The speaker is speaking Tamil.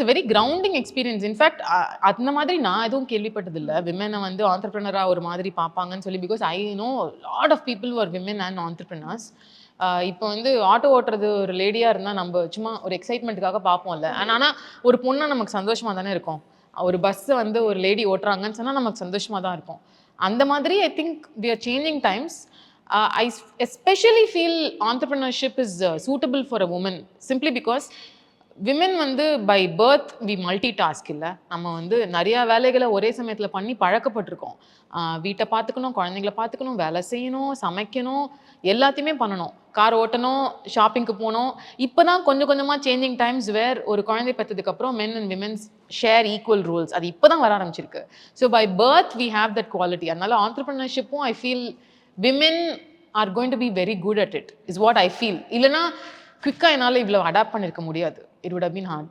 It's very grounding experience. In fact அந்த மாதிரி நான் எதுவும் கேள்விப்பட்டதில்லை விமனை வந்து ஆண்டர்பிரினராக ஒரு மாதிரி பார்ப்பாங்கன்னு சொல்லி. Because I know lot of people are women and entrepreneurs. இப்போ வந்து ஆட்டோ ஓட்டுறது ஒரு லேடியாக இருந்தால் நம்ம சும்மா ஒரு எக்ஸைட்மெண்ட்டுக்காக பார்ப்போம்ல. ஆனால் ஒரு பொண்ணா நமக்கு சந்தோஷமாக தானே இருக்கும். ஒரு பஸ்ஸை வந்து ஒரு லேடி ஓட்டுறாங்கன்னு சொன்னால் நமக்கு சந்தோஷமாக தான் இருக்கும். அந்த மாதிரி I think we are changing times. I especially feel entrepreneurship is suitable for a woman simply because women வந்து by birth we multitask இல்லை. நம்ம வந்து நிறையா வேலைகளை ஒரே சமயத்தில் பண்ணி பழக்கப்பட்டிருக்கோம். வீட்டை பார்த்துக்கணும், குழந்தைங்கள பார்த்துக்கணும், வேலை செய்யணும், சமைக்கணும், எல்லாத்தையுமே பண்ணணும், கார் ஓட்டணும், ஷாப்பிங்க்கு போகணும். இப்போ தான் கொஞ்சம் கொஞ்சமாக சேஞ்சிங் டைம்ஸ் வேர் ஒரு குழந்தை பெற்றதுக்கப்புறம் men and women's share equal rules. அது இப்போ தான் வர ஆரம்பிச்சிருக்கு. So by birth we have that quality. அதனால ஆண்டர்பிரினர்ஷிப்பும் I feel women are going to be very good at it is what I feel. இல்லைனா குவிக்காக என்னால் இவ்வளோ அடாப்ட் பண்ணியிருக்க முடியாது. It would have been hard.